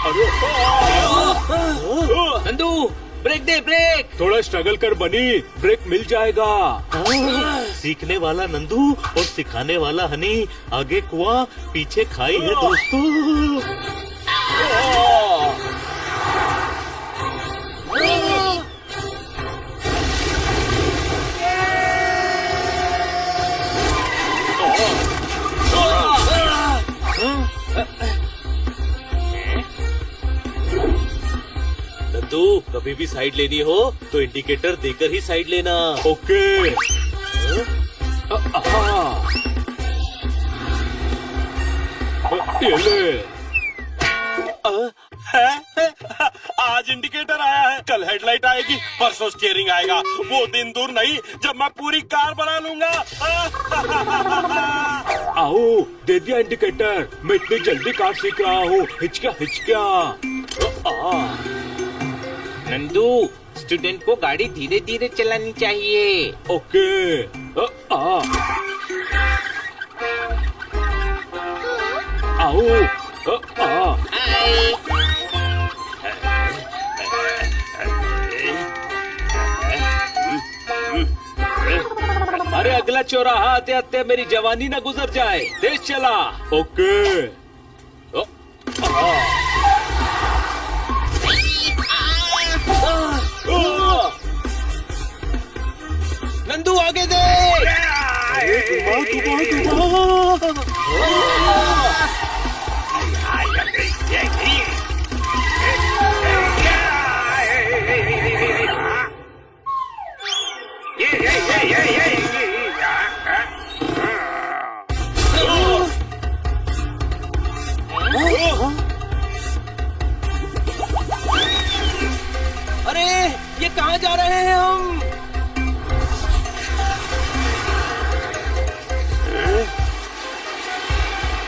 अरे नंदू ब्रेक दे, ब्रेक। थोड़ा स्ट्रगल कर बनी, ब्रेक मिल जाएगा। सीखने वाला नंदू और सिखाने वाला हनी, आगे कुआं पीछे खाई है दोस्तों। नंदू कभी भी साइड लेनी हो तो इंडिकेटर देकर ही साइड लेना। ओके। ये ले। आज इंडिकेटर आया है, कल हेडलाइट आएगी, परसों स्टीयरिंग आएगा। वो दिन दूर नहीं जब मैं पूरी कार बना लूंगा। आओ, दे दिया इंडिकेटर। मैं इतनी जल्दी कार सीख रहा हूँ। हिचक्या हिचक्या। नंदू स्टूडेंट को गाड़ी धीरे धीरे चलानी चाहिए। ओके। आओ। अरे अगला चौराहा आते आते मेरी जवानी ना गुजर जाए। तेज चला। ओके। नंदू आगे दे। अरे ये कहाँ जा रहे हैं हम?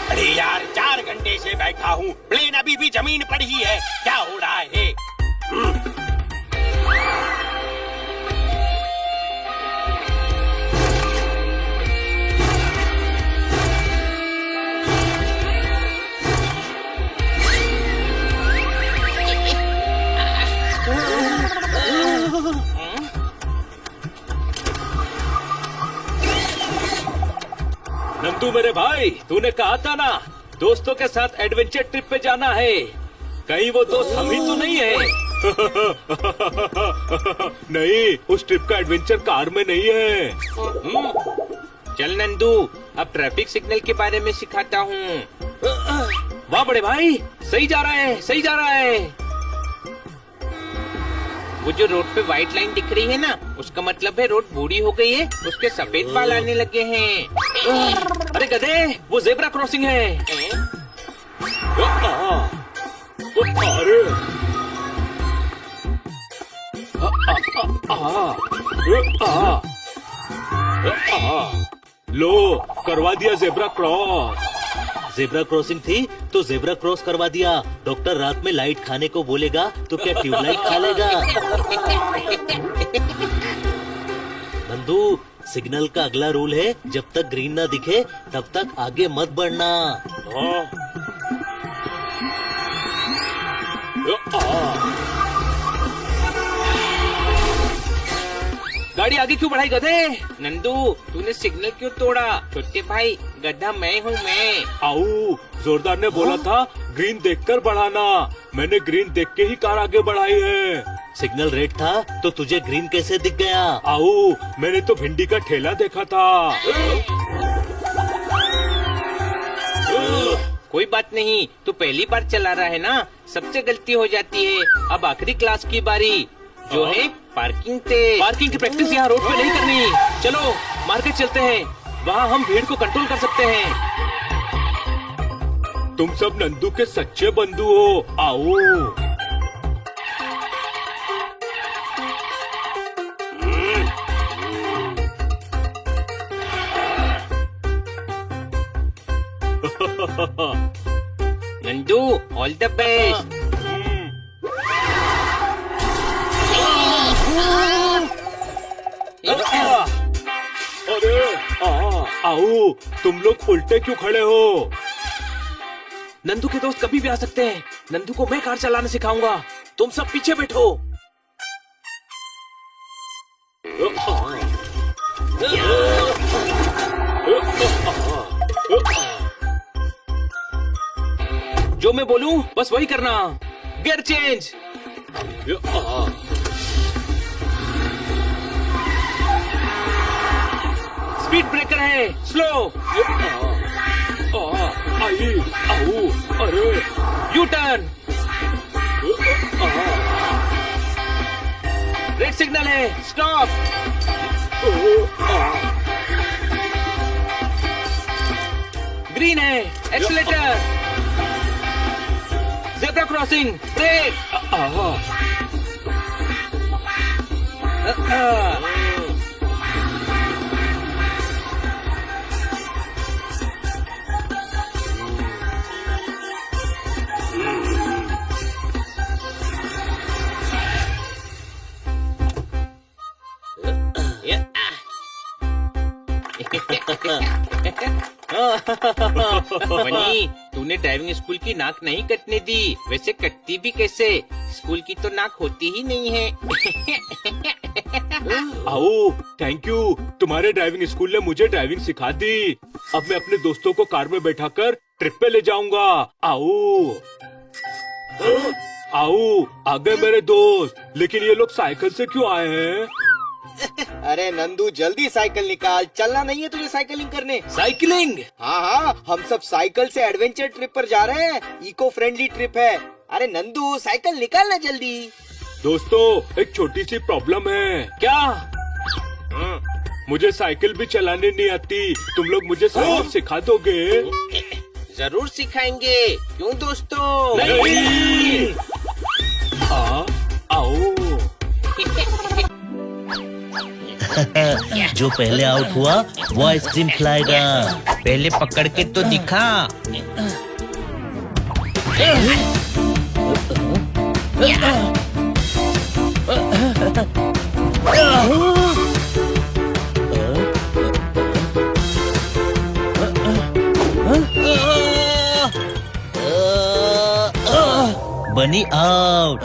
अरे यार 4 घंटे से बैठा हूँ, प्लेन अभी भी जमीन पर ही है। क्या हो रहा है? नंदू मेरे भाई, तूने कहा था ना दोस्तों के साथ एडवेंचर ट्रिप पे जाना है। कहीं वो दोस्त हम ही तो नहीं है? नहीं, उस ट्रिप का एडवेंचर कार में नहीं है। चल नंदू, अब ट्रैफिक सिग्नल के बारे में सिखाता हूँ। वाह बड़े भाई, सही जा रहा है, सही जा रहा है। वो जो रोड पे व्हाइट लाइन दिख रही है ना, उसका मतलब है रोड बूढ़ी हो गई है, उसके सफेद बाल आने लगे हैं। अरे गधे, वो जेब्रा क्रॉसिंग है। अरे लो, करवा दिया जेब्रा क्रॉस। जेब्रा क्रॉसिंग थी तो जेब्रा क्रॉस करवा दिया। डॉक्टर रात में लाइट खाने को बोलेगा तो क्या ट्यूबलाइट खा लेगा? नंदू, सिग्नल का अगला रूल है, जब तक ग्रीन ना दिखे तब तक आगे मत बढ़ना। गाड़ी आगे क्यों बढ़ाई गधे? नंदू तूने सिग्नल क्यों तोड़ा? छोटे भाई, गधा मैं हूँ मैं। आओ, जोरदार ने बोला था ग्रीन देखकर बढ़ाना। मैंने ग्रीन देख के ही कार आगे बढ़ाई है। सिग्नल रेड था तो तुझे ग्रीन कैसे दिख गया? आओ, मैंने तो भिंडी का ठेला देखा था। कोई बात नहीं, तू पहली बार चला रहा है ना, सबसे गलती हो जाती है। अब आखिरी क्लास की बारी, जो है पार्किंग टेस्ट। पार्किंग की प्रैक्टिस यहाँ रोड पे नहीं करनी। चलो मार्केट चलते हैं, वहाँ हम भीड़ को कंट्रोल कर सकते हैं। तुम सब नंदू के सच्चे बंधु हो। आओ। Nandu all the best. अरे आओ, तुम लोग उल्टे क्यों खड़े हो? नंदू के दोस्त कभी भी आ सकते हैं। नंदू को मैं कार चलाना सिखाऊंगा। तुम सब पीछे बैठो। जो मैं बोलूं बस वही करना। Gear change. स्पीड ब्रेकर है, स्लो। आई आओ अरे यू टर्न। रेड सिग्नल है, स्टॉप। ग्रीन है, एक्सीलेटर। Zebra crossing, brake. बनी, तूने ड्राइविंग स्कूल की नाक नहीं कटने दी। वैसे कटती भी कैसे? स्कूल की तो नाक होती ही नहीं है। आओ थैंक यू। तुम्हारे ड्राइविंग स्कूल ने मुझे ड्राइविंग सिखा दी। अब मैं अपने दोस्तों को कार में बैठाकर ट्रिप पे ले जाऊंगा। आओ आओ आ गए मेरे दोस्त। लेकिन ये लोग साइकिल से क्यों आए हैं? अरे नंदू जल्दी साइकिल निकाल, चलना नहीं है तुझे साइकिलिंग करने। साइकिलिंग? हाँ हाँ, हम सब साइकिल से एडवेंचर ट्रिप पर जा रहे हैं। इको फ्रेंडली ट्रिप है। अरे नंदू साइकिल निकालना जल्दी। दोस्तों एक छोटी सी प्रॉब्लम है। क्या? मुझे साइकिल भी चलाने नहीं आती। तुम लोग मुझे साइकिल सिखा दोगे? जरूर सिखाएंगे। क्यों दोस्तों? नहीं। आओ जो पहले आउट हुआ वो आइसक्रीम खिलाएगा। पहले पकड़ के तो दिखा। बनी आउट।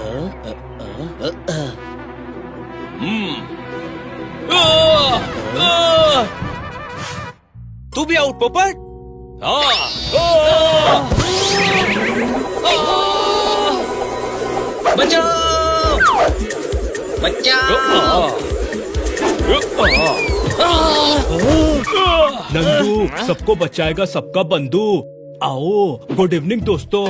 तू भी आउट पोपट। बचाओ, बचाओ। नंदू सबको बचाएगा सबका बंधु। आओ गुड इवनिंग दोस्तों।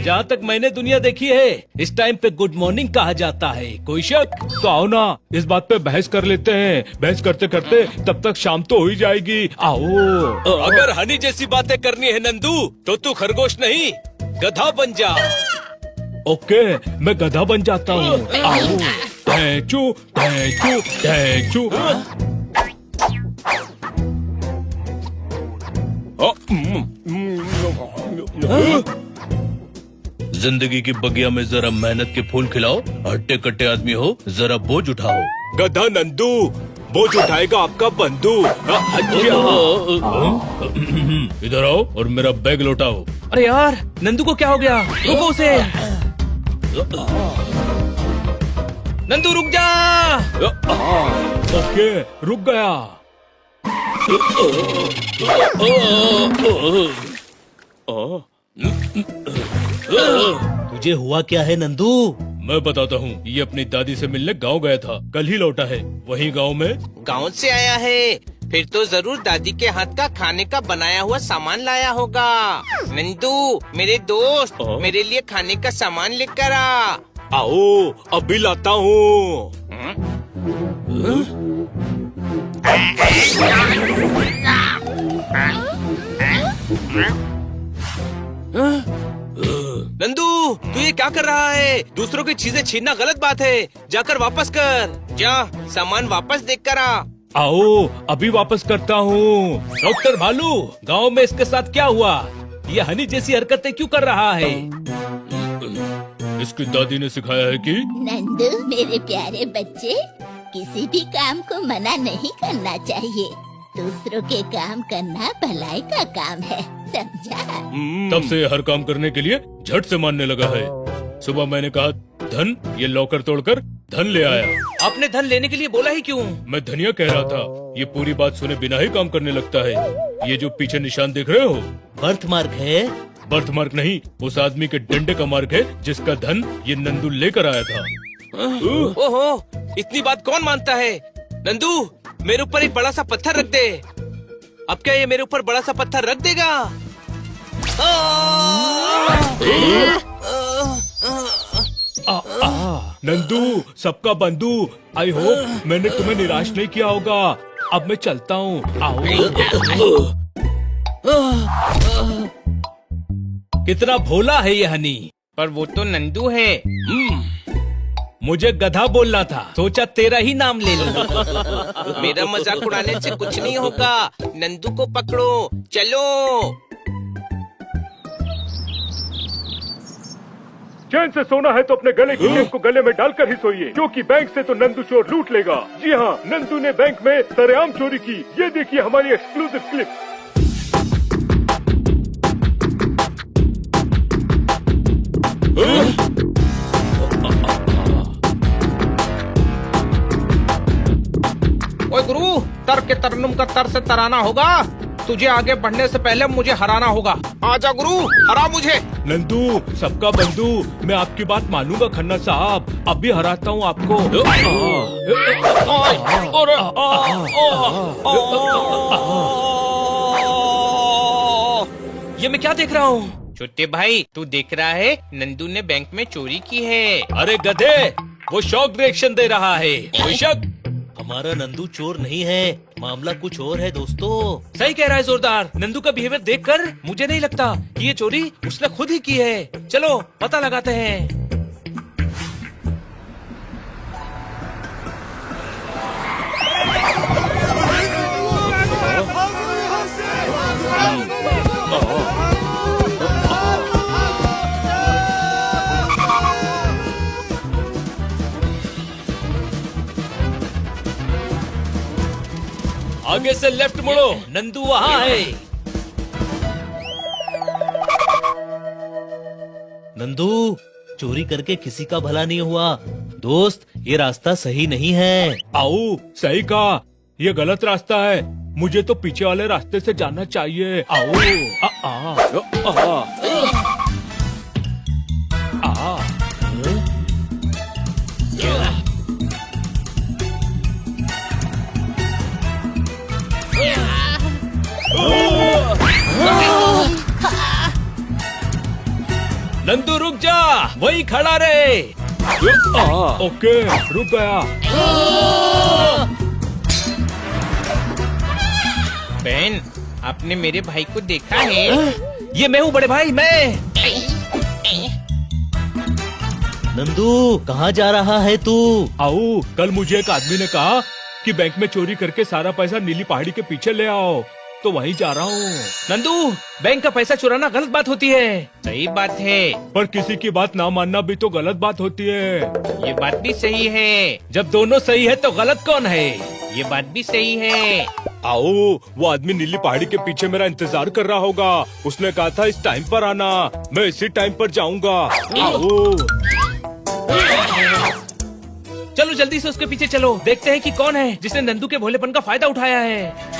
जहाँ तक मैंने दुनिया देखी है इस टाइम पे गुड मॉर्निंग कहा जाता है। कोई शक? तो आओ ना इस बात पे बहस कर लेते हैं। बहस करते करते तब तक शाम तो हो ही जाएगी। आओ अगर हनी जैसी बातें करनी है नंदू तो तू खरगोश नहीं गधा बन जा। ओके मैं गधा बन जाता हूँ। आओ टैचू टैचू टैचू। जिंदगी की बगिया में जरा मेहनत के फूल खिलाओ। हट्टे कट्टे आदमी हो, जरा बोझ उठाओ। गधा नंदू बोझ उठाएगा आपका बंधु। इधर आओ और मेरा बैग लौटाओ। अरे यार नंदू को क्या हो गया? रुको उसे। नंदू रुक जा। ओके रुक गया। तुझे हुआ क्या है नंदू? मैं बताता हूँ। ये अपनी दादी से मिलने गांव गया था। कल ही लौटा है। वहीं गांव में गाँव से आया है? फिर तो जरूर दादी के हाथ का खाने का बनाया हुआ सामान लाया होगा। नंदू मेरे दोस्त, मेरे लिए खाने का सामान लेकर आ। आओ अभी लाता हूँ। नंदू तू ये क्या कर रहा है? दूसरों की चीजें छीनना गलत बात है। जाकर वापस कर। जा सामान वापस देख कर आ। आओ अभी वापस करता हूँ। डॉक्टर भालू गांव में इसके साथ क्या हुआ? ये हनी जैसी हरकतें क्यों कर रहा है? इसकी दादी ने सिखाया है कि नंदू मेरे प्यारे बच्चे, किसी भी काम को मना नहीं करना चाहिए। दूसरों के काम करना भलाई का काम है, समझा? तब से हर काम करने के लिए झट से मानने लगा है। सुबह मैंने कहा धन, ये लॉकर तोड़कर धन ले आया। आपने धन लेने के लिए बोला ही क्यों? मैं धनिया कह रहा था। ये पूरी बात सुने बिना ही काम करने लगता है। ये जो पीछे निशान देख रहे हो, बर्थ मार्क है। बर्थ मार्क नहीं, उस आदमी के डंडे का मार्क है जिसका धन ये नंदू लेकर आया था। ओहो, इतनी बात कौन मानता है? नंदू, मेरे ऊपर एक बड़ा सा पत्थर रख दे। अब क्या ये मेरे ऊपर बड़ा सा पत्थर रख देगा? नंदू, सबका बंधु, आई होप मैंने तुम्हें निराश नहीं किया होगा। अब मैं चलता हूँ। आओ। कितना भोला है ये हनी। पर वो तो नंदू है। मुझे गधा बोलना था, सोचा तेरा ही नाम ले लूं। मेरा मजाक उड़ाने से कुछ नहीं होगा। नंदू को पकड़ो, चलो। चैन से सोना है तो अपने गले की चेन को गले में डालकर ही सोइए, क्योंकि बैंक से तो नंदू चोर लूट लेगा। जी हाँ, नंदू ने बैंक में सरेआम चोरी की। ये देखिए हमारी एक्सक्लूसिव क्लिप। ओए गुरु, तर के तरन्नुम का तर से तराना होगा। तुझे आगे बढ़ने से पहले मुझे हराना होगा। आजा गुरु, हरा मुझे। नंदू, सबका बंधु, मैं आपकी बात मानूंगा खन्ना साहब। अब भी हराता हूँ आपको। ये मैं क्या देख रहा हूँ? छोटे भाई, तू देख रहा है नंदू ने बैंक में चोरी की है। अरे गधे, वो शॉक रिएक्शन दे रहा है। बेशक हमारा नंदू चोर नहीं है, मामला कुछ और है दोस्तों। सही कह रहा है जोरदार। नंदू का बिहेवियर देखकर मुझे नहीं लगता कि ये चोरी उसने खुद ही की है। चलो पता लगाते हैं। आगे से लेफ्ट मुड़ो, नंदू वहाँ है। नंदू, चोरी करके किसी का भला नहीं हुआ। दोस्त, ये रास्ता सही नहीं है। आओ, सही कहा, ये गलत रास्ता है। मुझे तो पीछे वाले रास्ते से जाना चाहिए। आओ। आ, आ, आ, आ, आ। नंदू रुक जा, वही खड़ा रहे। ओके, रुक गया। बहन, आपने मेरे भाई को देखा है? ये मैं हूँ बड़े भाई, मैं। नंदू, कहाँ जा रहा है तू? आओ, कल मुझे एक आदमी ने कहा कि बैंक में चोरी करके सारा पैसा नीली पहाड़ी के पीछे ले आओ, तो वहीं जा रहा हूँ। नंदू, बैंक का पैसा चुराना गलत बात होती है। सही बात है, पर किसी की बात ना मानना भी तो गलत बात होती है। ये बात भी सही है। जब दोनों सही है तो गलत कौन है? ये बात भी सही है। आओ, वो आदमी नीली पहाड़ी के पीछे मेरा इंतजार कर रहा होगा। उसने कहा था इस टाइम पर आना, मैं इसी टाइम पर जाऊंगा। आओ। चलो जल्दी से उसके पीछे चलो, देखते हैं कि कौन है जिसने नंदू के भोलेपन का फायदा उठाया है।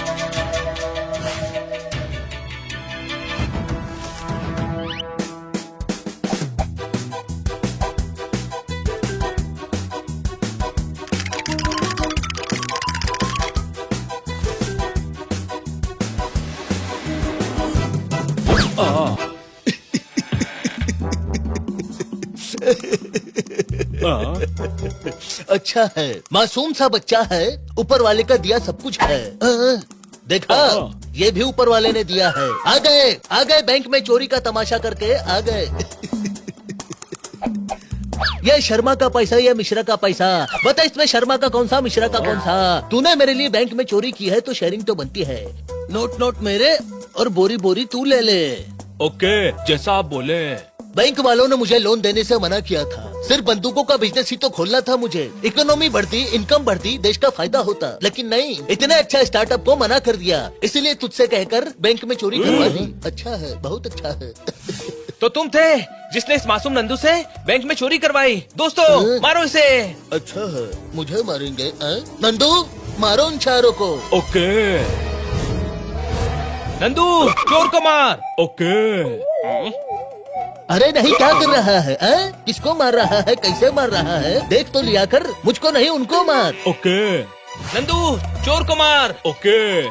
अच्छा है, मासूम सा बच्चा है, ऊपर वाले का दिया सब कुछ है। देखा, ये भी ऊपर वाले ने दिया है। आ गए बैंक में चोरी का तमाशा करके आ गए। ये शर्मा का पैसा, ये मिश्रा का पैसा। बता, इसमें शर्मा का कौन सा, मिश्रा का कौन सा? तूने मेरे लिए बैंक में चोरी की है तो शेयरिंग तो बनती है। नोट नोट मेरे और बोरी बोरी तू ले ले। ओके, जैसा आप बोले। बैंक वालों ने मुझे लोन देने से मना किया था। सिर्फ बंदूकों का बिजनेस ही तो खोलना था मुझे। इकोनॉमी बढ़ती, इनकम बढ़ती, देश का फायदा होता। लेकिन नहीं, इतने अच्छा स्टार्टअप को मना कर दिया। इसलिए तुझसे कहकर बैंक में चोरी करवा दी। अच्छा है, बहुत अच्छा है। तो तुम थे जिसने इस मासूम नंदू से बैंक में चोरी करवाई। दोस्तों मारो इसे। अच्छा है, मुझे मारेंगे? नंदू, मारो उन चारों को। ओके नंदू, चोर को मार। ओके। अरे नहीं, क्या कर रहा है? किसको मार रहा है? कैसे मार रहा है? देख तो लिया कर। मुझको नहीं, उनको मार। ओके नंदू, चोर को मार। ओके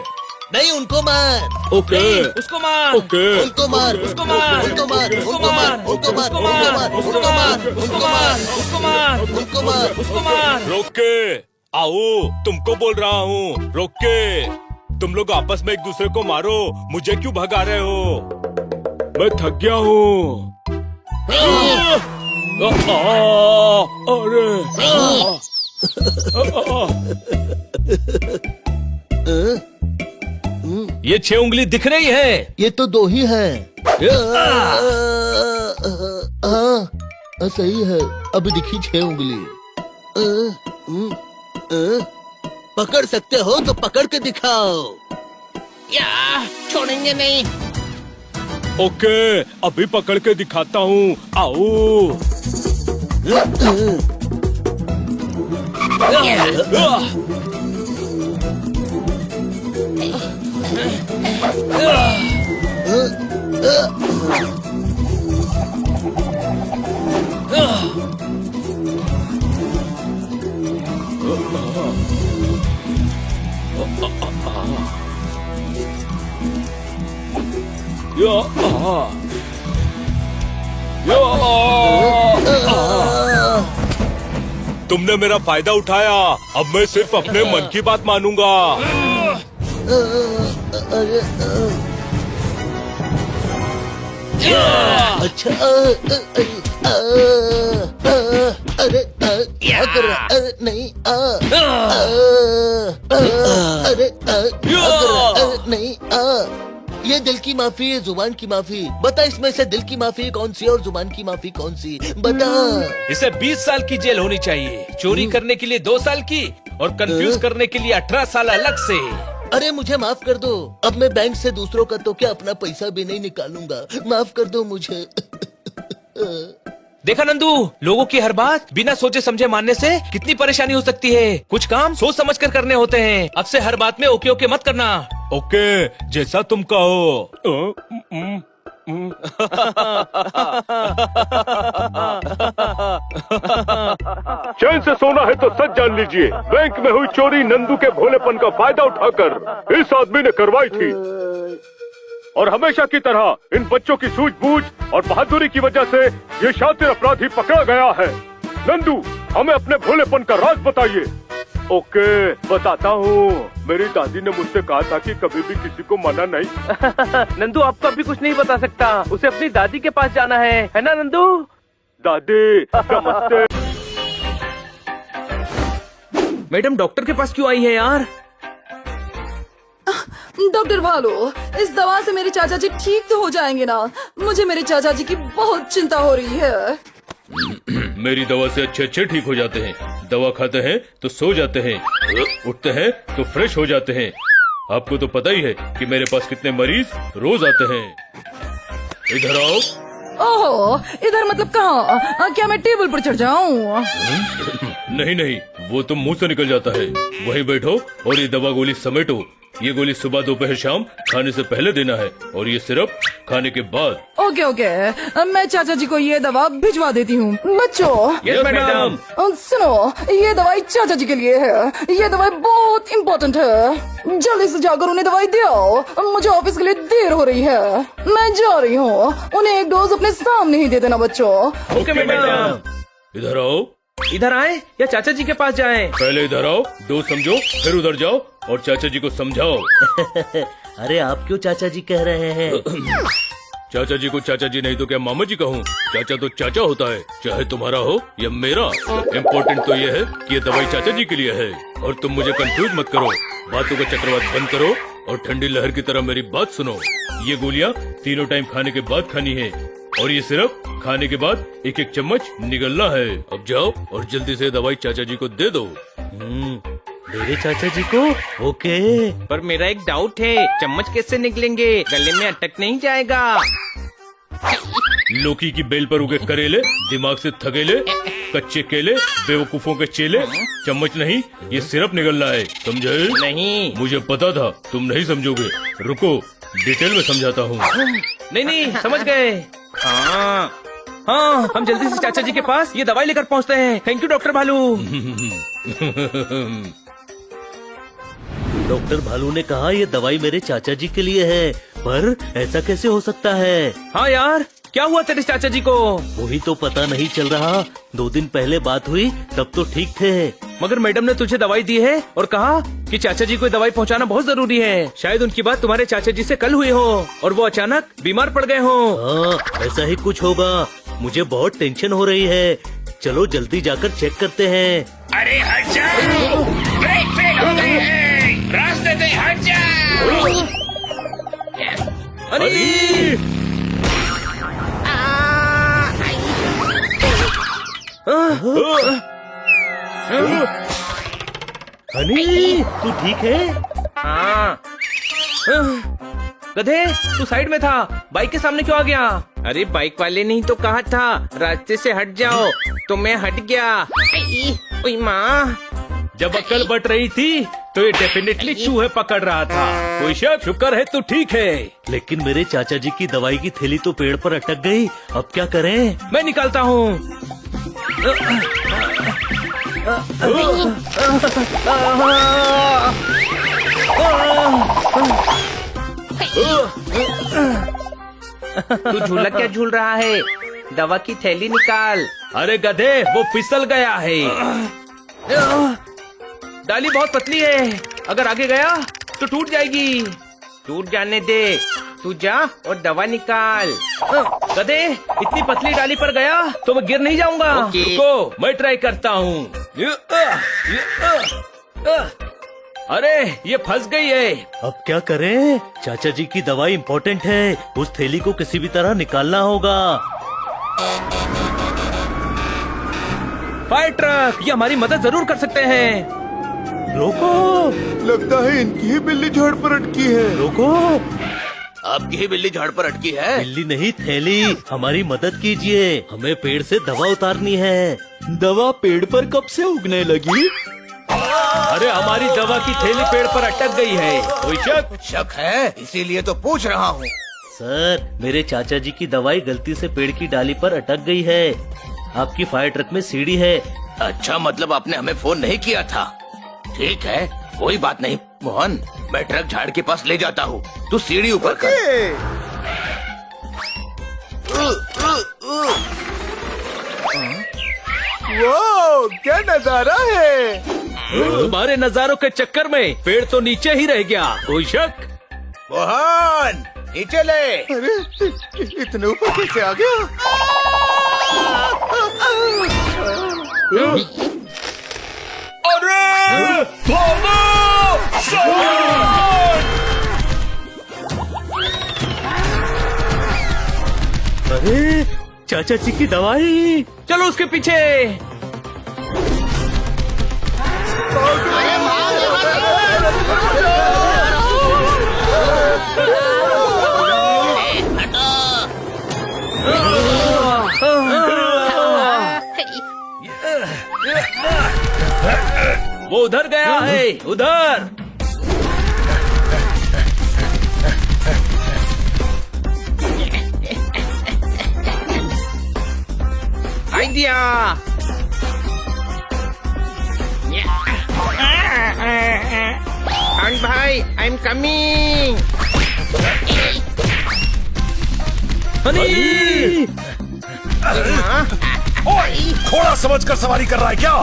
नहीं, उनको मार। ओके उसको मार। ओके उनको मार। उसको मार। उनको मार। उसको उनको मार। मार। उनको मार। उसको मार। उनको मार। उसको मार। उसको मार। उनको मार। उसको मार। रोक के आओ, तुमको बोल रहा हूँ, रोक के। तुम लोग आपस में एक दूसरे को मारो, मुझे क्यों भगा रहे हो? मैं थक गया हूँ। अरे ये 6 उंगली दिख रही है। ये तो 2 ही है। सही है, अभी दिखी 6 उंगली। पकड़ सकते हो तो पकड़ के दिखाओ। या छोड़ेंगे नहीं। ओके, अभी पकड़ के दिखाता हूँ, आओ। तुमने मेरा फायदा उठाया, अब मैं सिर्फ अपने मन की बात मानूंगा। अच्छा, अरे क्या कर रहा? अरे नहीं, अरे क्या कर रहा? अरे नहीं, ये दिल की माफी है, जुबान की माफी। बता, इसमें से दिल की माफी कौन सी और जुबान की माफी कौन सी? बता। इसे 20 साल की जेल होनी चाहिए, चोरी करने के लिए 2 साल की और कंफ्यूज करने के लिए 18 साल अलग से। अरे मुझे माफ कर दो। अब मैं बैंक से दूसरों का तो क्या, अपना पैसा भी नहीं निकालूंगा। माफ कर दो मुझे। देखा नंदू, लोगों की हर बात बिना सोचे समझे मानने से कितनी परेशानी हो सकती है। कुछ काम सोच समझ कर करने होते हैं। अब से हर बात में ओके ओके मत करना। ओके, जैसा तुम कहो। चैन से सोना है तो सच जान लीजिए, बैंक में हुई चोरी नंदू के भोलेपन का फायदा उठाकर इस आदमी ने करवाई थी। और हमेशा की तरह इन बच्चों की सूझबूझ और बहादुरी की वजह से ये शातिर अपराधी पकड़ा गया है। नंदू, हमें अपने भोलेपन का राज बताइए। ओके, बताता हूँ। मेरी दादी ने मुझसे कहा था कि कभी भी किसी को मना नहीं। नंदू आपको अभी कुछ नहीं बता सकता, उसे अपनी दादी के पास जाना है ना नंदू? दादी नमस्ते। मैडम डॉक्टर के पास क्यों आई है यार? डॉक्टर भालू, इस दवा से मेरे चाचा जी ठीक तो हो जाएंगे ना? मुझे मेरे चाचा जी की बहुत चिंता हो रही है। मेरी दवा से अच्छे अच्छे ठीक हो जाते हैं। दवा खाते हैं तो सो जाते हैं, उठते हैं तो फ्रेश हो जाते हैं। आपको तो पता ही है कि मेरे पास कितने मरीज रोज आते हैं। इधर आओ। ओहो, इधर मतलब कहाँ? क्या मैं टेबल पर चढ़ जाऊँ? नहीं नहीं, वो तो मुंह से निकल जाता है। वहीं बैठो और ये दवा गोली समेटो। ये गोली सुबह दोपहर शाम खाने से पहले देना है और ये सिर्फ खाने के बाद। ओके ओके, मैं चाचा जी को ये दवा भिजवा देती हूँ। बच्चों, यस मैडम। सुनो, ये दवाई चाचा जी के लिए है। ये दवाई बहुत इम्पोर्टेंट है। जल्दी से जाकर उन्हें दवाई दो। मुझे ऑफिस के लिए देर हो रही है। मैं जा रही हूँ। उन्हें एक डोज अपने सामने ही दे देना बच्चों। Okay madam. इधर आओ। इधर आए या चाचा जी के पास जाएं? पहले इधर आओ, दो समझो, फिर उधर जाओ और चाचा जी को समझाओ। अरे आप क्यों चाचा जी कह रहे हैं? चाचा जी को चाचा जी नहीं तो क्या मामा जी कहूँ? चाचा तो चाचा होता है, चाहे तुम्हारा हो या मेरा। इम्पोर्टेंट तो ये है कि ये दवाई चाचा जी के लिए है। और तुम मुझे कंफ्यूज मत करो। बातों का चक्रवात बंद करो और ठंडी लहर की तरह मेरी बात सुनो। ये गोलियाँ तीनों टाइम खाने के बाद खानी है। और ये सिर्फ खाने के बाद एक एक चम्मच निगलना है। अब जाओ और जल्दी से दवाई चाचा जी को दे दो। मेरे चाचा जी को? ओके। पर मेरा एक डाउट है, चम्मच कैसे निकलेंगे? गले में अटक नहीं जाएगा? लौकी की बेल पर उगे करेले, दिमाग से थकेले, कच्चे केले, बेवकूफों के चेले, चम्मच नहीं ये सिर्फ निगलना है, समझे? नहीं। मुझे पता था तुम नहीं समझोगे, रुको डिटेल में समझाता हूँ। नहीं समझ गए। हाँ, हम जल्दी से चाचा जी के पास ये दवाई लेकर पहुँचते हैं। थैंक यू डॉक्टर भालू। डॉक्टर भालू ने कहा ये दवाई मेरे चाचा जी के लिए है, पर ऐसा कैसे हो सकता है? हाँ यार, क्या हुआ तेरे चाचा जी को? वही तो पता नहीं चल रहा। 2 दिन पहले बात हुई तब तो ठीक थे। मगर मैडम ने तुझे दवाई दी है और कहा कि चाचा जी को दवाई पहुंचाना बहुत जरूरी है। शायद उनकी बात तुम्हारे चाचा जी से कल हुई हो और वो अचानक बीमार पड़ गए हो। हाँ, ऐसा ही कुछ होगा। मुझे बहुत टेंशन हो रही है। चलो जल्दी जाकर चेक करते हैं। अरे हट जा, ब्रेक फेल हो गए हैं, रास्ते से हट जा। अरे हनी, तू ठीक है? हाँ। गधे, तू साइड में था, बाइक के सामने क्यों आ गया? अरे बाइक वाले नहीं तो कहा था रास्ते से हट जाओ, तो मैं हट गया। ओए माँ, जब अक्ल बट रही थी तो ये डेफिनेटली चूहे पकड़ रहा था। कोई शक? शुक्र है तू ठीक है। लेकिन मेरे चाचा जी की दवाई की थैली तो पेड़ पर अटक गई। अब क्या करें? मैं निकालता हूँ। तू झूला क्या झूल रहा है? दवा की थैली निकाल। अरे गधे, वो फिसल गया है। डाली बहुत पतली है, अगर आगे गया तो टूट जाएगी। टूट जाने दे, तू जा और दवा निकाल। गधे, इतनी पतली डाली पर गया तो मैं गिर नहीं जाऊंगा। ओके। रुको, मैं ट्राई करता हूँ। अरे ये फंस गई है। अब क्या करें? चाचा जी की दवाई इम्पोर्टेंट है। उस थैली को किसी भी तरह निकालना होगा। फायर ट्रक, ये हमारी मदद जरूर कर सकते हैं। रोको, लगता है इनकी ही बिल्ली झाड़ पर अटकी है। रोको। आपकी ही बिल्ली झाड़ पर अटकी है? बिल्ली नहीं, थैली। हमारी मदद कीजिए, हमें पेड़ से दवा उतारनी है। दवा पेड़ पर कब से उगने लगी? अरे हमारी दवा की थैली पेड़ पर अटक गई है। कोई शक? शक है, इसीलिए तो पूछ रहा हूँ। सर, मेरे चाचा जी की दवाई गलती से पेड़ की डाली पर अटक गई है। आपकी फायर ट्रक में सीढ़ी है। अच्छा, मतलब आपने हमें फोन नहीं किया था। ठीक है, कोई बात नहीं मोहन, मैं ट्रक झाड़ के पास ले जाता हूँ, तू सीढ़ी ऊपर कर। वाह, क्या नजारा है। तुम्हारे नजारों के चक्कर में पेड़ तो नीचे ही रह गया। कोई शक? मोहन, नीचे ले। अरे इतने ऊपर कैसे आ गया? अरे अरे चाचा जी की दवाई। चलो उसके पीछे। वो उधर गया है, उधर। आइडिया। भाई, आई एम कमिंग। घोड़ा समझकर सवारी कर रहा है क्या?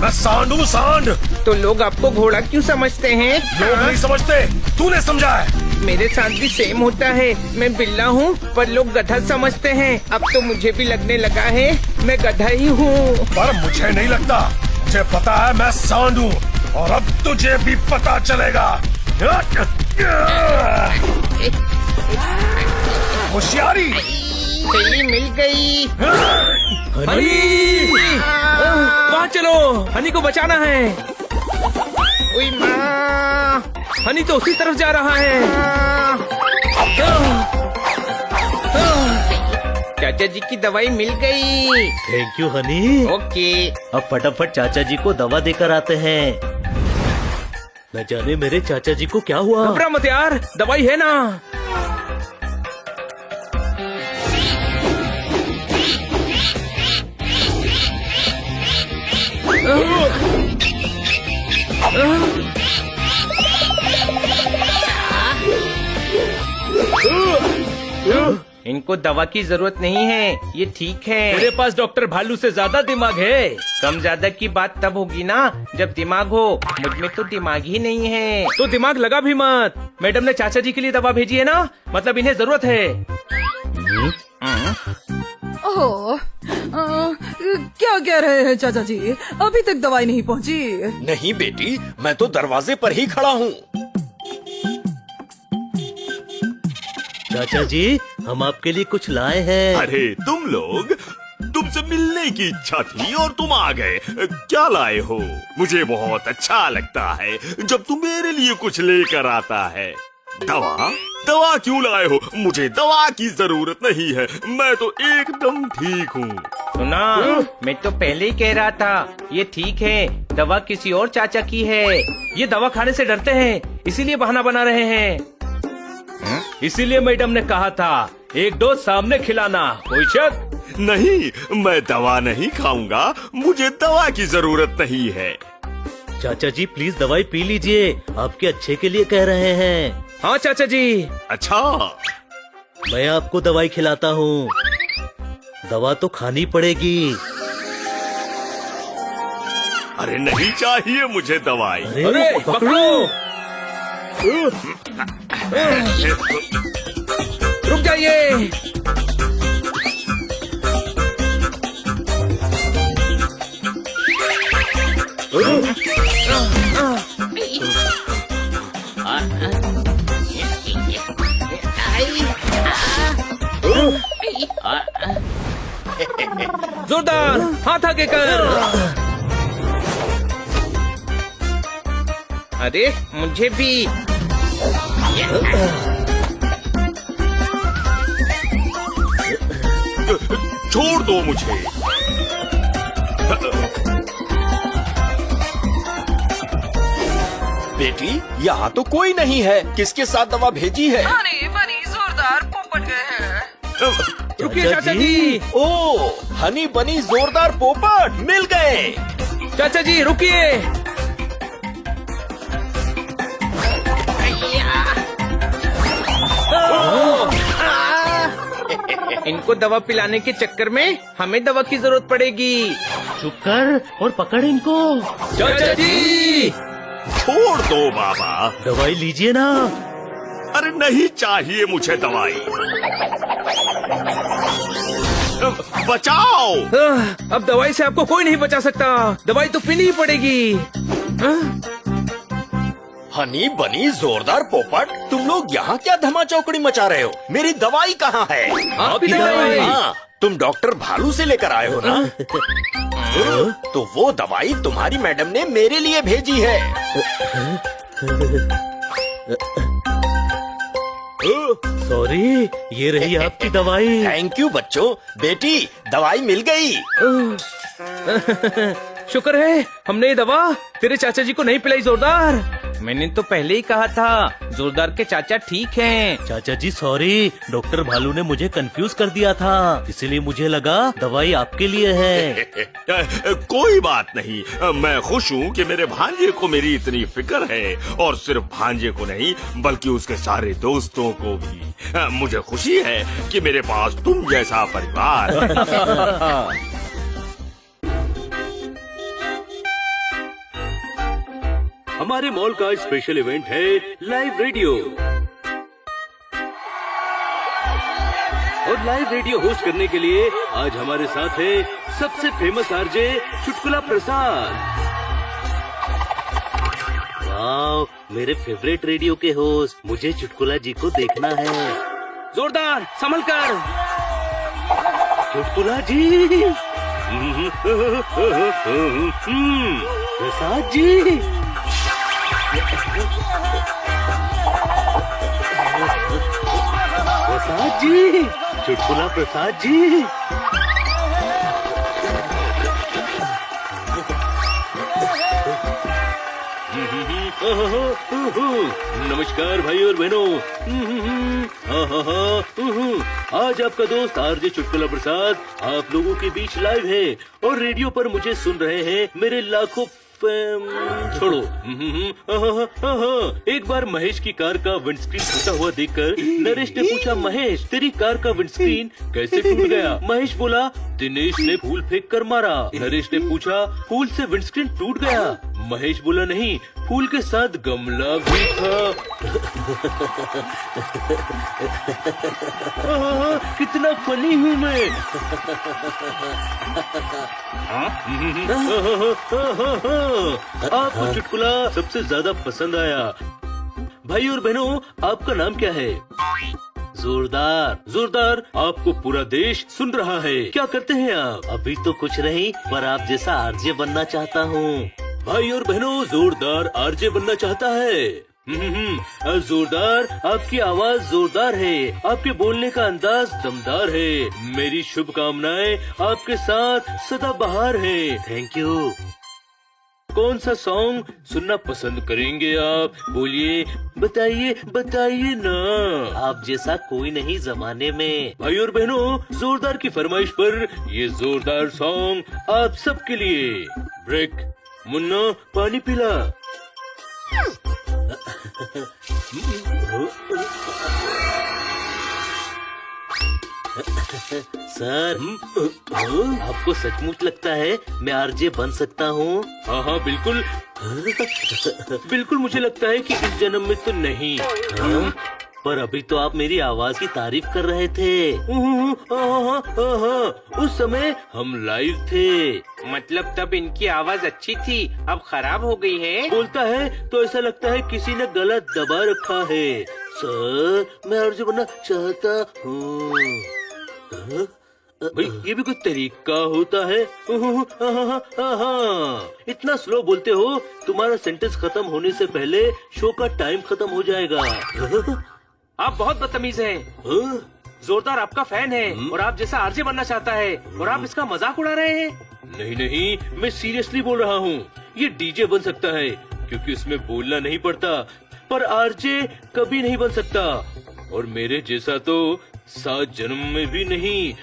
मैं सांड हूँ, सांड। तो लोग आपको घोड़ा क्यों समझते हैं? लोग नहीं समझते, तूने समझा है। मेरे साथ भी सेम होता है। मैं बिल्ला हूँ पर लोग गधा समझते हैं। अब तो मुझे भी लगने लगा है मैं गधा ही हूँ। पर मुझे नहीं लगता, मुझे पता है मैं सांड हूँ और अब तुझे भी पता चलेगा। होशियारी। हथेली मिल गई। हनी, वहाँ चलो, हनी को बचाना है। उई माँ। हनी तो उसी तरफ जा रहा है। चाचा जी की दवाई मिल गई। Thank you Honey. ओके। अब फटाफट चाचा जी को दवा देकर आते हैं। न जाने मेरे चाचा जी को क्या हुआ। घबरा मत यार, दवाई है ना। इनको दवा की जरूरत नहीं है, ये ठीक है। मेरे पास डॉक्टर भालू से ज्यादा दिमाग है। कम ज्यादा की बात तब होगी ना जब दिमाग हो। मुझ में तो दिमाग ही नहीं है। तो दिमाग लगा भी मत। मैडम ने चाचा जी के लिए दवा भेजी है ना, मतलब इन्हें जरूरत है। ओह, क्या कह रहे हैं चाचा जी? अभी तक दवाई नहीं पहुंची। नहीं बेटी, मैं तो दरवाजे पर ही खड़ा हूँ। चाचा जी, हम आपके लिए कुछ लाए हैं। अरे तुम लोग, तुमसे मिलने की इच्छा थी और तुम आ गए। क्या लाए हो? मुझे बहुत अच्छा लगता है जब तुम मेरे लिए कुछ लेकर आता है। दवा? दवा क्यों लाए हो? मुझे दवा की जरूरत नहीं है, मैं तो एकदम ठीक हूँ। सुना, मैं तो पहले ही कह रहा था, ये ठीक है। दवा किसी और चाचा की है। ये दवा खाने से डरते हैं, इसीलिए बहाना बना रहे हैं। इसीलिए मैडम ने कहा था एक डोज सामने खिलाना। कोई शक? नहीं, मैं दवा नहीं खाऊंगा, मुझे दवा की जरूरत नहीं है। चाचा जी प्लीज दवाई पी लीजिए, आपके अच्छे के लिए कह रहे हैं। हाँ चाचा जी। अच्छा, मैं आपको दवाई खिलाता हूँ। दवा तो खानी पड़ेगी। अरे नहीं चाहिए मुझे दवाई। अरे पकड़ो। रुक जाइए। जोरदार हाथ आगे कर। अरे मुझे भी। छोड़ दो मुझे। बेटी, यहाँ तो कोई नहीं है। किसके साथ दवा भेजी है? हनी बनी जोरदार पोपट गए हैं। रुकिए चाचा जी। ओ, हनी बनी जोरदार पोपट मिल गए। चाचा जी रुकिए। इनको दवा पिलाने के चक्कर में हमें दवा की जरूरत पड़ेगी। चुप कर और पकड़ इनको। चाचा जी छोड़ दो बाबा। दवाई लीजिए ना। अरे नहीं चाहिए मुझे दवाई। बचाओ। अब दवाई से आपको कोई नहीं बचा सकता। दवाई तो पीनी ही पड़ेगी। हनी बनी जोरदार पोपट, तुम लोग यहाँ क्या धमा चौकड़ी मचा रहे हो? मेरी दवाई कहाँ है? आपकी दवाई? हाँ, तुम डॉक्टर भालू से लेकर आए हो ना? तो वो दवाई तुम्हारी मैडम ने मेरे लिए भेजी है। सॉरी, ये रही आपकी दवाई। थैंक यू बच्चों। बेटी, दवाई मिल गई। शुक्र है हमने ये दवा तेरे चाचा जी को नहीं पिलाई। जोरदार, मैंने तो पहले ही कहा था जोरदार के चाचा ठीक हैं। चाचा जी सॉरी, डॉक्टर भालू ने मुझे कंफ्यूज कर दिया था, इसीलिए मुझे लगा दवाई आपके लिए है। कोई बात नहीं, मैं खुश हूँ कि मेरे भांजे को मेरी इतनी फिक्र है। और सिर्फ भांजे को नहीं बल्कि उसके सारे दोस्तों को भी। मुझे खुशी है कि मेरे पास तुम जैसा परिवार। हमारे मॉल का स्पेशल इवेंट है लाइव रेडियो। और लाइव रेडियो होस्ट करने के लिए आज हमारे साथ है सबसे फेमस आरजे चुटकुला प्रसाद। वाह, मेरे फेवरेट रेडियो के होस्ट, मुझे चुटकुला जी को देखना है। जोरदार संभल कर। चुटकुला जी, प्रसाद जी, प्रसाद जी, चुटकुला प्रसाद जी। नमस्कार भाई और बहनों। आज आपका दोस्त आरजे चुटकुला प्रसाद आप लोगों के बीच लाइव है और रेडियो पर मुझे सुन रहे हैं मेरे लाखों छोड़ो। एक बार महेश की कार का विंडस्क्रीन टूटा हुआ देखकर नरेश ने पूछा, महेश तेरी कार का विंडस्क्रीन कैसे टूट गया? महेश बोला, दिनेश ने फूल फेंक कर मारा। नरेश ने पूछा, फूल से विंडस्क्रीन टूट गया? महेश बोला, नहीं, फूल के साथ गमला भी था। कितना फनी हूँ मैं। आपको चुटकुला सबसे ज्यादा पसंद आया। भाई और बहनों, आपका नाम क्या है? जोरदार। जोरदार, आपको पूरा देश सुन रहा है। क्या करते हैं आप? अभी तो कुछ नहीं, पर आप जैसा आरजे बनना चाहता हूँ। भाई और बहनों, जोरदार आरजे बनना चाहता है। जोरदार, आपकी आवाज जोरदार है, आपके बोलने का अंदाज दमदार है। मेरी शुभकामनाएं आपके साथ सदाबहार है। Thank you. कौन सा सॉन्ग सुनना पसंद करेंगे आप? बोलिए, बताइए बताइए ना। आप जैसा कोई नहीं जमाने में। भाई और बहनों, जोरदार की फरमाइश पर ये जोरदार सॉन्ग आप सबके लिए। ब्रेक। मुन्ना, पानी पिला। सर, आपको सचमुच लगता है मैं आरजे बन सकता हूँ? हाँ हाँ बिल्कुल। बिल्कुल मुझे लगता है कि इस जन्म में तो नहीं। पर अभी तो आप मेरी आवाज की तारीफ कर रहे थे। उस समय हम लाइव थे। मतलब तब इनकी आवाज अच्छी थी, अब खराब हो गई है। बोलता है तो ऐसा लगता है किसी ने गला दबा रखा है। सर, मैं आरजे बनना चाहता हूँ। भाई, ये भी कुछ तरीका होता है। इतना स्लो बोलते हो, तुम्हारा सेंटेंस खत्म होने से पहले शो का टाइम खत्म हो जाएगा। आप बहुत बदतमीज हैं। जोरदार आपका फैन है और आप जैसा आरजे बनना चाहता है और आप इसका मजाक उड़ा रहे हैं। नहीं नहीं, मैं सीरियसली बोल रहा हूँ। ये डीजे बन सकता है क्योंकि उसमें बोलना नहीं पड़ता, पर आरजे कभी नहीं बन सकता। और मेरे जैसा तो 7 जन्म में भी नहीं।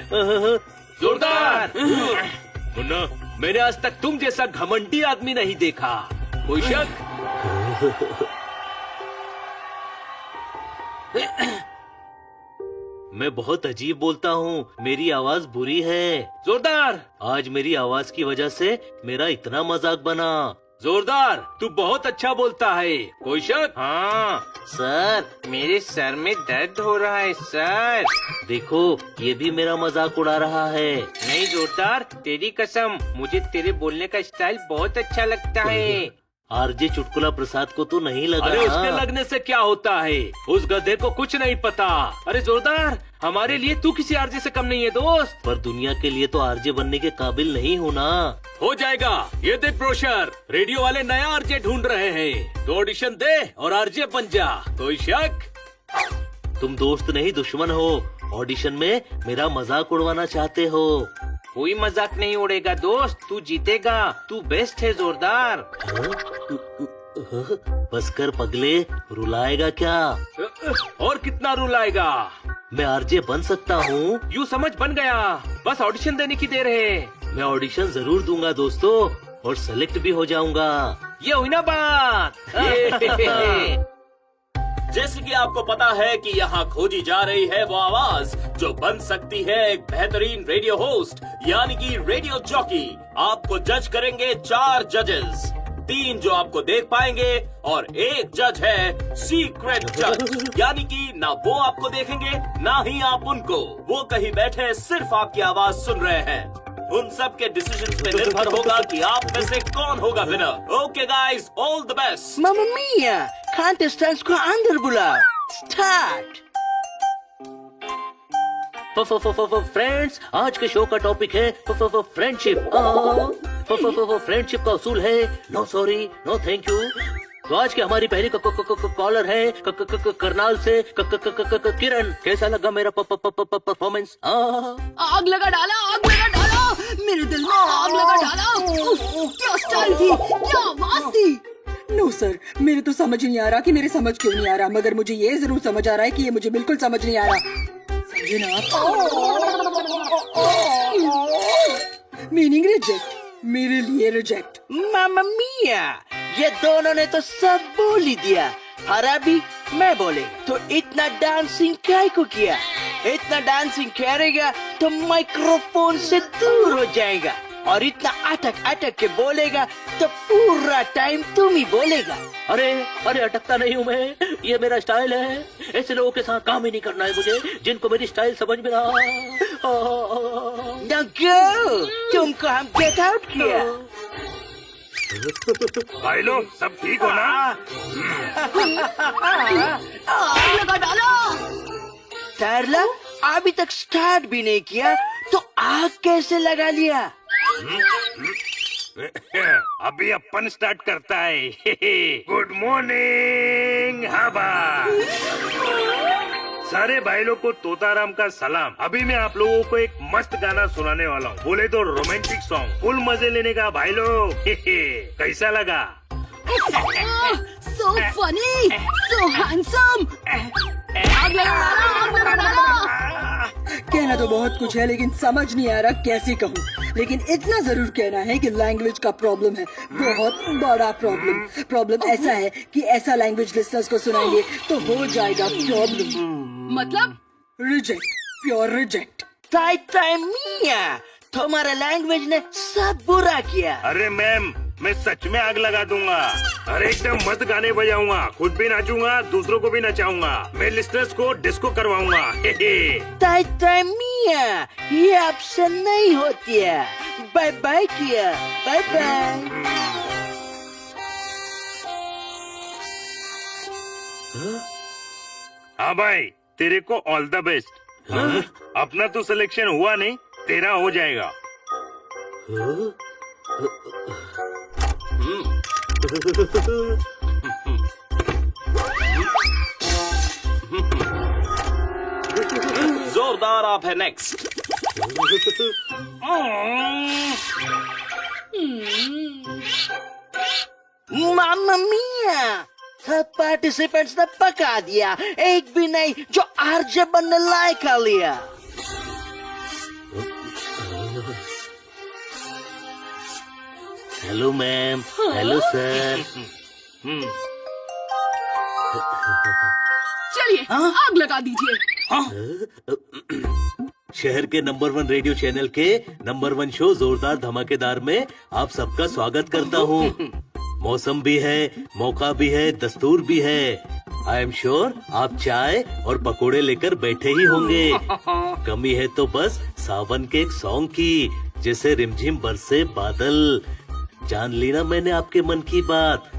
जोरदार। मुन्ना, मैंने आज तक तुम जैसा घमंडी आदमी नहीं देखा। कोई शक? मैं बहुत अजीब बोलता हूँ, मेरी आवाज बुरी है। जोरदार, आज मेरी आवाज की वजह से मेरा इतना मजाक बना। जोरदार, तू बहुत अच्छा बोलता है। कोई शक? हाँ सर, मेरे सर में दर्द हो रहा है सर। देखो, ये भी मेरा मजाक उड़ा रहा है। नहीं जोरदार, तेरी कसम, मुझे तेरे बोलने का स्टाइल बहुत अच्छा लगता है। आरजे चुटकुला प्रसाद को तो नहीं लगा। अरे उसके लगने से क्या होता है? उस गधे को कुछ नहीं पता। अरे जोरदार, हमारे लिए तू किसी आरजे से कम नहीं है दोस्त। पर दुनिया के लिए तो आरजे बनने के काबिल नहीं होना। हो जाएगा, ये देख ब्रोशर, रेडियो वाले नया आरजे ढूंढ रहे हैं। तो ऑडिशन दे और आरजे बन जा। कोई शक? तुम दोस्त नहीं दुश्मन हो। ऑडिशन में मेरा मजाक उड़वाना चाहते हो। कोई मजाक नहीं उड़ेगा दोस्त, तू जीतेगा। तू बेस्ट है जोरदार। बस कर पगले, रुलाएगा क्या? और कितना रुलाएगा? मैं आरजे बन सकता हूँ। यू समझ बन गया, बस ऑडिशन देने की देर है। मैं ऑडिशन जरूर दूंगा दोस्तों, और सेलेक्ट भी हो जाऊंगा। ये हुई ना बात। जैसे कि आपको पता है कि यहाँ खोजी जा रही है वो आवाज जो बन सकती है एक बेहतरीन रेडियो होस्ट, यानी कि रेडियो जॉकी। आपको जज करेंगे 4 जजेस, 3 जो आपको देख पाएंगे और 1 जज है सीक्रेट जज, यानी कि ना वो आपको देखेंगे ना ही आप उनको। वो कहीं बैठे सिर्फ आपकी आवाज सुन रहे हैं। उन सब के डिसीजंस पे निर्भर होगा कि आप में से कौन होगा winner. Okay guys, all the best. मामा मिया, कंटेस्टेंट्स को अंदर बुलाओ। स्टार्ट। फ्रेंड्स, आज के शो का टॉपिक है फ्रेंडशिप। फ्रेंडशिप का उसूल है no sorry no thank you. तो आज की हमारी पहली कॉलर है करनाल से किरण। कैसा लगा मेरा परफॉर्मेंस? आग लगा डाला मेरे दिल में आग लगा डाला। उफ, क्या स्टाइल थी, क्या आवाज थी। नो सर, मेरे तो समझ नहीं आ रहा कि मेरे समझ क्यों नहीं आ रहा, मगर मुझे ये जरूर समझ आ रहा है कि ये मुझे बिल्कुल समझ नहीं आ रहा। समझे ना आप? मीनिंग रिजेक्ट, मेरे लिए रिजेक्ट। मामा मिया, ये दोनों ने तो सब बोल ही दिया और अभी मैं बोले तो इतना डांसिंग काय को किया? इतना डांसिंग करेगा तो माइक्रोफोन से दूर हो जाएगा और इतना अटक के बोलेगा तो पूरा टाइम तुम ही बोलेगा। अरे अरे अटकता नहीं हूँ मैं, ये मेरा स्टाइल है। ऐसे लोगों के साथ काम ही नहीं करना है मुझे जिनको मेरी स्टाइल समझ में ना। तुमको हम गेट आउट किया। भाई लोग सब ठीक हो ना? आग लगा डाला। तारला अभी तक स्टार्ट भी नहीं किया तो आग कैसे लगा लिया? अभी अपन स्टार्ट करता है। गुड मॉर्निंग हवा। सारे भाई लोग को तोताराम का सलाम। अभी मैं आप लोगों को एक मस्त गाना सुनाने वाला हूँ, बोले तो रोमांटिक सॉन्ग। फुल मजे लेने का भाई लोग। कैसा लगा? So funny, so handsome. आग लगा डाला। कहना तो बहुत कुछ है लेकिन समझ नहीं आ रहा कैसे कहूँ। लेकिन इतना जरूर कहना है कि लैंग्वेज का प्रॉब्लम है, बहुत बड़ा प्रॉब्लम ऐसा है कि ऐसा लैंग्वेज लिसनर्स को सुनाएंगे तो हो जाएगा प्रॉब्लम। मतलब रिजेक्ट, प्योर रिजेक्ट। मिया, तुम्हारे लैंग्वेज ने सब बुरा किया। अरे मैम, मैं सच में आग लगा दूंगा। अरे एकदम मस्त गाने बजाऊंगा, खुद भी नाचूंगा, दूसरों को भी नचाऊंगा। मैं लिस्टर्स को डिस्को करवाऊंगा। मिया, ये आपसे नहीं होती है। बाय बाय किया, बाय बाय। हाँ भाई, तेरे को ऑल द बेस्ट। अपना तो सिलेक्शन हुआ नहीं, तेरा हो जाएगा। जोरदार आप है नेक्स्ट। मामा मिया, सब पार्टिसिपेंट्स ने पका दिया, एक भी नहीं जो आरजे बनने लायक कर लिया। Hello ma'am, hello sir. चलिए आग लगा दीजिए। शहर के नंबर 1 रेडियो चैनल के नंबर 1 शो जोरदार धमाकेदार में आप सबका स्वागत करता हूँ। मौसम भी है, मौका भी है, दस्तूर भी है। आई एम श्योर आप चाय और पकोड़े लेकर बैठे ही होंगे। कमी है तो बस सावन के एक सॉन्ग की, जैसे रिमझिम बरसे बादल। जान ली ना मैंने आपके मन की बात।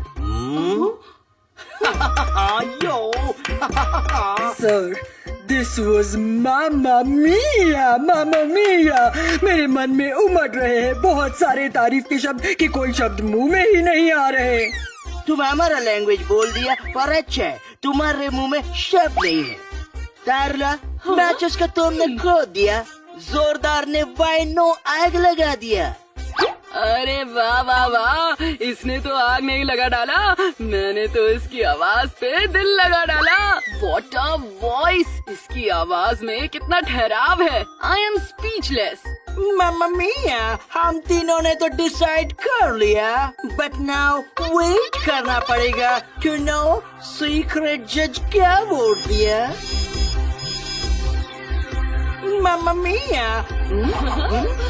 सर, दिस वॉज मामा मिया, मामा मिया। मेरे मन में उमड़ रहे हैं बहुत सारे तारीफ के शब्द कि कोई शब्द मुंह में ही नहीं आ रहे। तुम हमारा लैंग्वेज बोल दिया पर अच्छा है, तुम्हारे मुंह में शब्द नहीं है। तारला, मैचेस का तुमने खो दिया, जोरदार ने वाइनो आग लगा दिया। अरे वाह वाह वाह, इसने तो आग नहीं लगा डाला, मैंने तो इसकी आवाज पे दिल लगा डाला। व्हाट अ वॉइस, इसकी आवाज में कितना ठहराव है। I am speechless. मामा मिया, हम तीनों ने तो डिसाइड कर लिया, बट नाउ वेट करना पड़ेगा टू नो सीक्रेट जज क्या वोट दिया। मामा मिया,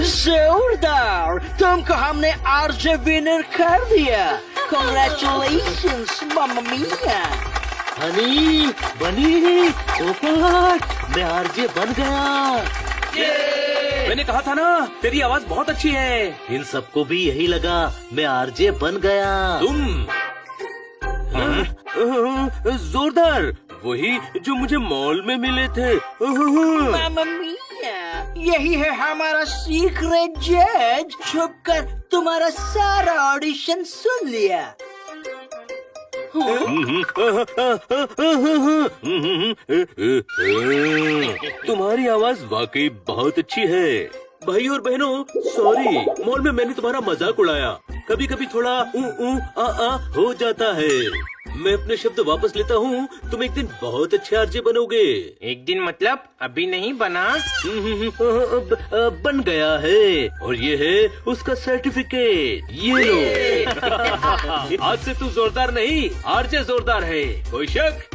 जोरदार, तुमको हमने आरजे विनर कर दिया। Congratulations, मामा मिया। हनी, बनी, पोपट, मैं आरजे बन गया। मैंने कहा था ना तेरी आवाज बहुत अच्छी है। इन सबको भी यही लगा, मैं आरजे बन गया। तुम जोरदार, वही जो मुझे मॉल में मिले थे। मामा मिया, यही है हमारा सीक्रेट जज, छुपकर तुम्हारा सारा ऑडिशन सुन लिया। तुम्हारी आवाज वाकई बहुत अच्छी है। भाई और बहनों, सॉरी, मॉल में मैंने तुम्हारा मजाक उड़ाया। कभी कभी थोड़ा आ हो जाता है। मैं अपने शब्द वापस लेता हूँ। तुम एक दिन बहुत अच्छे आरजे बनोगे। एक दिन मतलब अभी नहीं बना। बन गया है, और ये है उसका सर्टिफिकेट। ये लो। आज से तू जोरदार नहीं, आरजे जोरदार है। कोई शक?